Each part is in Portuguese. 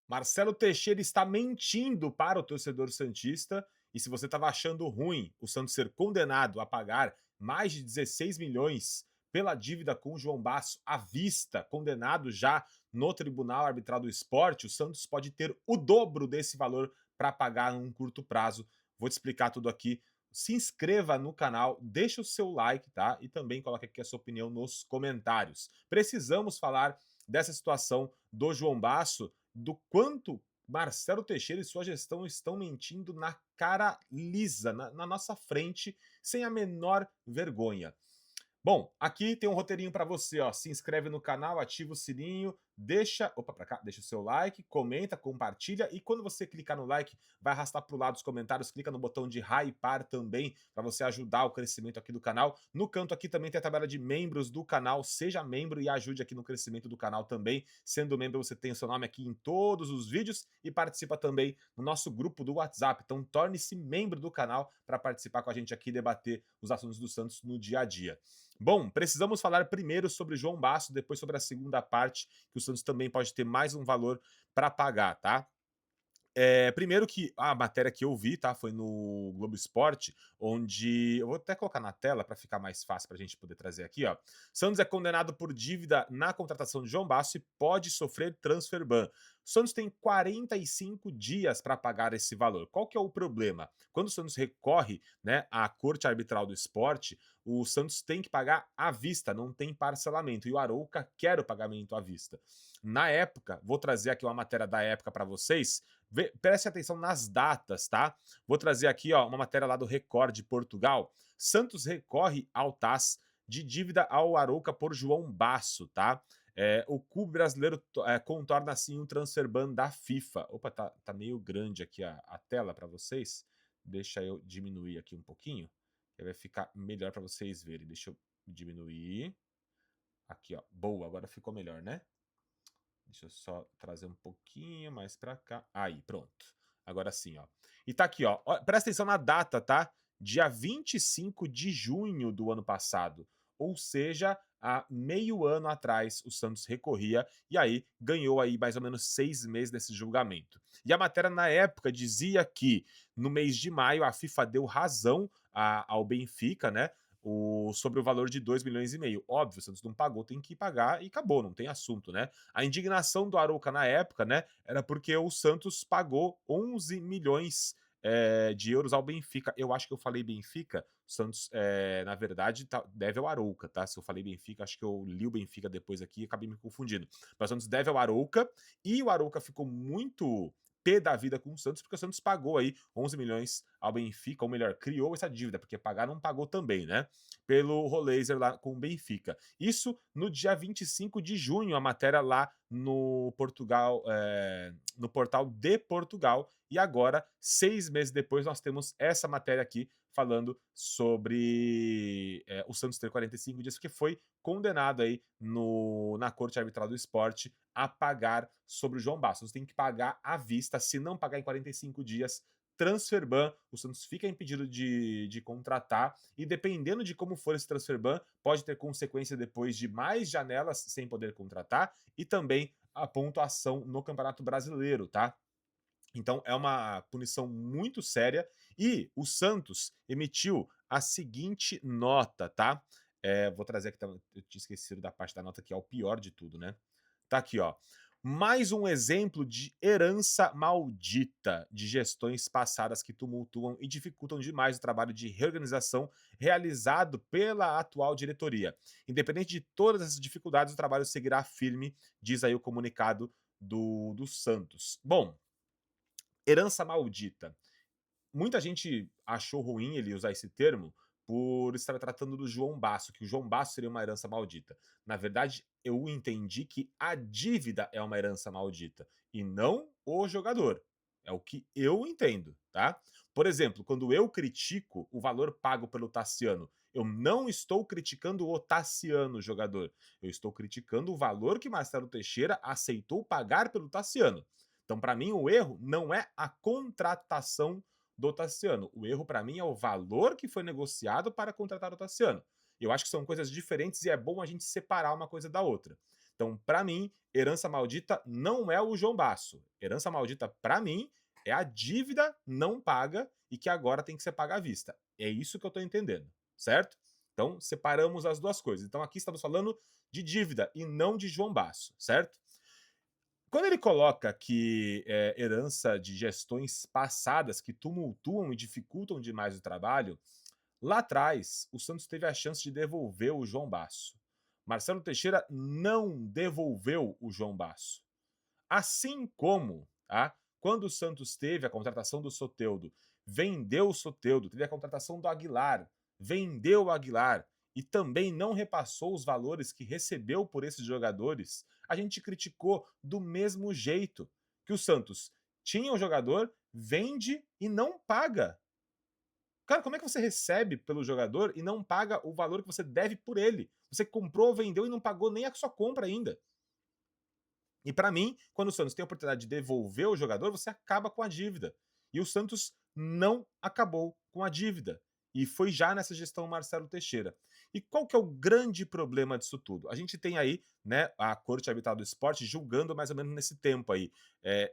Marcelo Teixeira está mentindo para o torcedor santista e se você estava achando ruim o Santos ser condenado a pagar mais de 16 milhões pela dívida com o João Basso à vista, condenado já no Tribunal Arbitral do Esporte, o Santos pode ter o dobro desse valor para pagar num curto prazo. Vou te explicar tudo aqui. Se inscreva no canal, deixa o seu like, tá? E também coloque aqui a sua opinião nos comentários. Precisamos falar dessa situação do João Basso, do quanto Marcelo Teixeira e sua gestão estão mentindo na cara lisa, na nossa frente, sem a menor vergonha. Bom, aqui tem um roteirinho para você, ó. Se inscreve no canal, ativa o sininho, deixa, opa, para cá, deixa o seu like, comenta, compartilha e quando você clicar no like, vai arrastar para o lado dos comentários, clica no botão de hypar também para você ajudar o crescimento aqui do canal. No canto aqui também tem a tabela de membros do canal, seja membro e ajude aqui no crescimento do canal também. Sendo membro, você tem o seu nome aqui em todos os vídeos e participa também no nosso grupo do WhatsApp. Então torne-se membro do canal para participar com a gente aqui e debater os assuntos do Santos no dia a dia. Bom, precisamos falar primeiro sobre João Basso, depois sobre a segunda parte, que o Santos também pode ter mais um valor para pagar, tá? Primeiro que a matéria que eu vi, tá? Foi no Globo Esporte, onde. Eu vou até colocar na tela para ficar mais fácil para a gente poder trazer aqui, ó. Santos é condenado por dívida na contratação de João Basso e pode sofrer transfer ban. O Santos tem 45 dias para pagar esse valor. Qual que é o problema? Quando o Santos recorre, né, à Corte Arbitral do Esporte, o Santos tem que pagar à vista, não tem parcelamento. E o Arouca quer o pagamento à vista. Na época, vou trazer aqui uma matéria da época para vocês. Preste atenção nas datas, tá? Vou trazer aqui ó, uma matéria lá do Record de Portugal. Santos recorre ao TAS de dívida ao Arouca por João Basso, tá? O clube brasileiro contorna assim um transfer ban da FIFA. Opa, tá meio grande aqui a tela para vocês. Deixa eu diminuir aqui um pouquinho, que vai ficar melhor para vocês verem. Deixa eu diminuir. Aqui, ó. Boa, agora ficou melhor, né? Deixa eu só trazer um pouquinho mais para cá. Aí, pronto. Agora sim, ó. E tá aqui, ó. Presta atenção na data, tá? Dia 25 de junho do ano passado. Ou seja, há meio ano atrás o Santos recorria e aí ganhou aí mais ou menos 6 meses desse julgamento. E a matéria na época dizia que no mês de maio a FIFA deu razão ao Benfica, né? Sobre o valor de 2 milhões e meio. Óbvio, o Santos não pagou, tem que pagar e acabou, não tem assunto, né? A indignação do Arouca na época, né, era porque o Santos pagou 11 milhões de euros ao Benfica. Eu acho que eu falei Benfica, o Santos, na verdade, deve ao Arouca, tá? Se eu falei Benfica, acho que eu li o Benfica depois aqui e acabei me confundindo. Mas o Santos deve ao Arouca e o Arouca ficou muito pé da vida com o Santos, porque o Santos pagou aí 11 milhões ao Benfica, ou melhor, criou essa dívida, porque pagar não pagou também, né? Pelo Rolaser lá com o Benfica. Isso no dia 25 de junho, a matéria lá no Portugal, no portal de Portugal. E agora, 6 meses depois, nós temos essa matéria aqui falando sobre o Santos ter 45 dias, porque foi condenado aí na Corte Arbitral do Esporte a pagar sobre o João Bastos. Tem que pagar à vista, se não pagar em 45 dias, transfer ban, o Santos fica impedido de contratar e dependendo de como for esse transfer ban, pode ter consequência depois de mais janelas sem poder contratar e também a pontuação no Campeonato Brasileiro, tá? Então é uma punição muito séria e o Santos emitiu a seguinte nota, tá? Vou trazer aqui, eu tinha esquecido da parte da nota que é o pior de tudo, né? Tá aqui, ó. Mais um exemplo de herança maldita de gestões passadas que tumultuam e dificultam demais o trabalho de reorganização realizado pela atual diretoria. Independente de todas essas dificuldades, o trabalho seguirá firme, diz aí o comunicado do Santos. Bom, herança maldita. Muita gente achou ruim ele usar esse termo por estar tratando do João Basso, que o João Basso seria uma herança maldita. Na verdade, eu entendi que a dívida é uma herança maldita e não o jogador. É o que eu entendo, tá? Por exemplo, quando eu critico o valor pago pelo Tassiano, eu não estou criticando o Tassiano, jogador. Eu estou criticando o valor que Marcelo Teixeira aceitou pagar pelo Tassiano. Então, para mim, o erro não é a contratação do Tassiano. O erro, para mim, é o valor que foi negociado para contratar o Tassiano. Eu acho que são coisas diferentes e é bom a gente separar uma coisa da outra. Então, para mim, herança maldita não é o João Basso. Herança maldita, para mim, é a dívida não paga e que agora tem que ser paga à vista. É isso que eu estou entendendo, certo? Então, separamos as duas coisas. Então, aqui estamos falando de dívida e não de João Basso, certo? Quando ele coloca que herança de gestões passadas que tumultuam e dificultam demais o trabalho, lá atrás o Santos teve a chance de devolver o João Basso. Marcelo Teixeira não devolveu o João Basso. Assim como, tá, quando o Santos teve a contratação do Soteldo, vendeu o Soteldo, teve a contratação do Aguilar, vendeu o Aguilar e também não repassou os valores que recebeu por esses jogadores, a gente criticou do mesmo jeito que o Santos tinha o jogador, vende e não paga. Cara, como é que você recebe pelo jogador e não paga o valor que você deve por ele? Você comprou, vendeu e não pagou nem a sua compra ainda. E para mim, quando o Santos tem a oportunidade de devolver o jogador, você acaba com a dívida. E o Santos não acabou com a dívida. E foi já nessa gestão Marcelo Teixeira. E qual que é o grande problema disso tudo? A gente tem aí, né, a Corte Arbitral do Esporte julgando mais ou menos nesse tempo aí,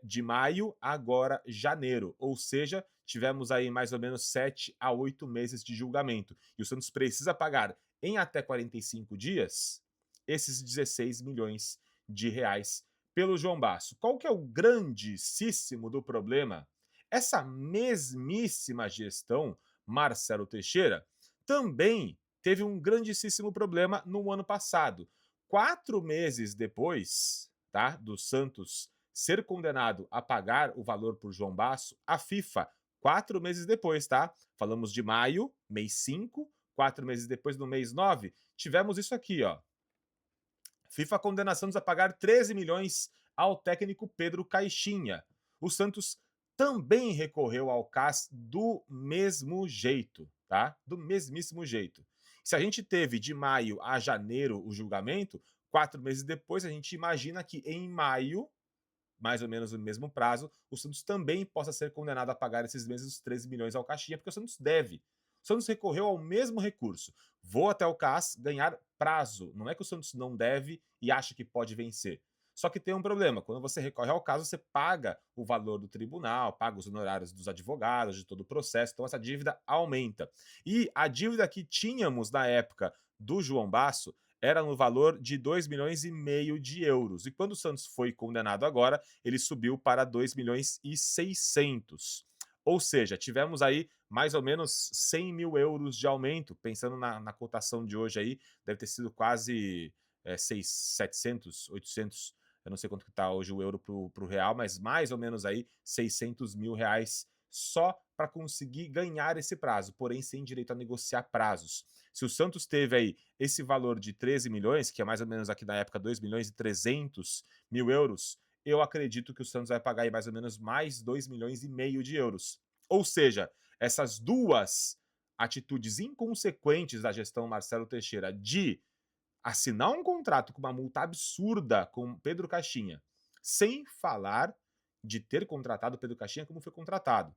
de maio a agora janeiro. Ou seja, tivemos aí mais ou menos 7 a 8 meses de julgamento. E o Santos precisa pagar em até 45 dias esses 16 milhões de reais pelo João Basso. Qual que é o grandíssimo do problema? Essa mesmíssima gestão, Marcelo Teixeira, também teve um grandíssimo problema no ano passado. 4 meses depois, tá, do Santos ser condenado a pagar o valor por João Basso, a FIFA, 4 meses depois, tá? Falamos de maio, mês 5, 4 meses depois, no mês 9, tivemos isso aqui, ó. FIFA condena Santos a pagar 13 milhões ao técnico Pedro Caixinha. O Santos também recorreu ao CAS do mesmo jeito, tá? Do mesmíssimo jeito. Se a gente teve de maio a janeiro o julgamento, 4 meses depois a gente imagina que em maio, mais ou menos no mesmo prazo, o Santos também possa ser condenado a pagar esses mesmos 13 milhões ao Caixinha, porque o Santos deve. O Santos recorreu ao mesmo recurso. Vou até o CAS ganhar prazo. Não é que o Santos não deve e acha que pode vencer. Só que tem um problema. Quando você recorre ao caso, você paga o valor do tribunal, paga os honorários dos advogados, de todo o processo. Então, essa dívida aumenta. E a dívida que tínhamos na época do João Basso era no valor de 2 milhões e meio de euros. E quando o Santos foi condenado agora, ele subiu para 2 milhões e 600. Ou seja, tivemos aí mais ou menos 100 mil euros de aumento, pensando na cotação de hoje aí, deve ter sido quase 700, 800, eu não sei quanto que está hoje o euro para o real, mas mais ou menos aí 600 mil reais só para conseguir ganhar esse prazo, porém sem direito a negociar prazos. Se o Santos teve aí esse valor de 13 milhões, que é mais ou menos aqui na época 2 milhões e 300 mil euros, eu acredito que o Santos vai pagar aí mais ou menos mais 2 milhões e meio de euros. Ou seja, essas duas atitudes inconsequentes da gestão Marcelo Teixeira de assinar um contrato com uma multa absurda com Pedro Caixinha, sem falar de ter contratado Pedro Caixinha como foi contratado.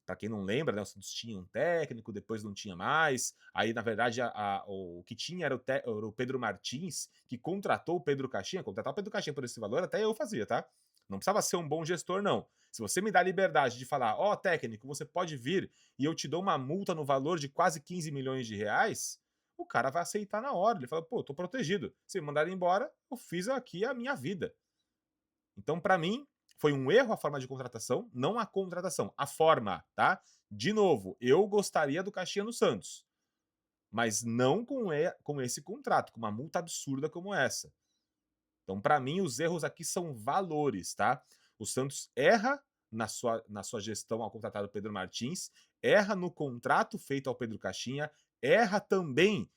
Para quem não lembra, né, o Santos tinha um técnico, depois não tinha mais. Aí, na verdade, o que tinha era o Pedro Martins, que contratou o Pedro Caixinha. Contratar o Pedro Caixinha por esse valor, até eu fazia, tá? Não precisava ser um bom gestor, não. Se você me dá a liberdade de falar, ó, técnico, você pode vir e eu te dou uma multa no valor de quase 15 milhões de reais, o cara vai aceitar na hora. Ele fala, pô, tô protegido. Se me mandarem embora, eu fiz aqui a minha vida. Então, para mim, foi um erro a forma de contratação, não a contratação, a forma, tá? De novo, eu gostaria do Caixinha no Santos, mas não com esse contrato, com uma multa absurda como essa. Então, para mim, os erros aqui são valores, tá? O Santos erra na sua gestão ao contratar o Pedro Martins, erra no contrato feito ao Pedro Caixinha, erra também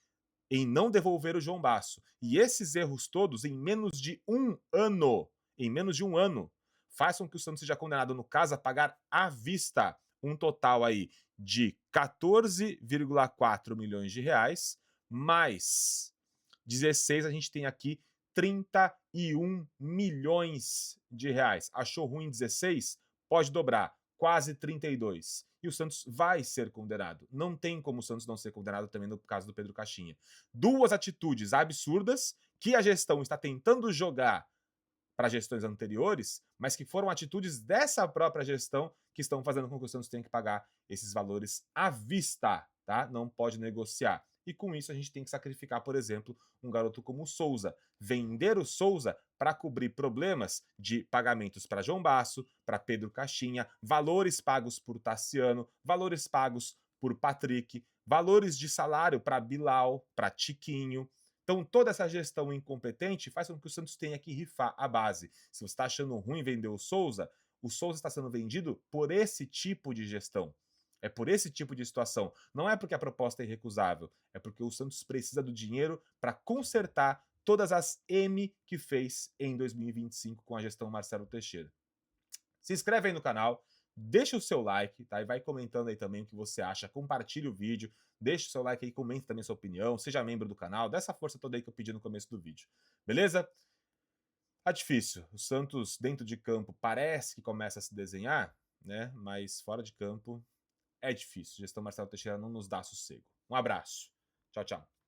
em não devolver o João Basso. E esses erros todos, em menos de um ano, faz com que o Santos seja condenado, no caso, a pagar à vista um total aí de 14,4 milhões de reais, mais 16, a gente tem aqui 31 milhões de reais. Achou ruim 16? Pode dobrar, quase 32. E o Santos vai ser condenado. Não tem como o Santos não ser condenado também no caso do Pedro Caixinha. Duas atitudes absurdas que a gestão está tentando jogar para gestões anteriores, mas que foram atitudes dessa própria gestão que estão fazendo com que o Santos tenha que pagar esses valores à vista, tá? Não pode negociar. E com isso a gente tem que sacrificar, por exemplo, um garoto como o Souza. Vender o Souza para cobrir problemas de pagamentos para João Basso, para Pedro Caixinha, valores pagos por Tassiano, valores pagos por Patrick, valores de salário para Bilal, para Tiquinho. Então, toda essa gestão incompetente faz com que o Santos tenha que rifar a base. Se você está achando ruim vender o Souza está sendo vendido por esse tipo de gestão. É por esse tipo de situação. Não é porque a proposta é irrecusável, é porque o Santos precisa do dinheiro para consertar todas as M que fez em 2025 com a gestão Marcelo Teixeira. Se inscreve aí no canal, deixa o seu like, tá? E vai comentando aí também o que você acha, compartilhe o vídeo, deixa o seu like aí, comente também a sua opinião, seja membro do canal, dá essa força toda aí que eu pedi no começo do vídeo, beleza? Tá difícil, o Santos dentro de campo parece que começa a se desenhar, né? Mas fora de campo é difícil, a gestão Marcelo Teixeira não nos dá sossego. Um abraço, tchau, tchau.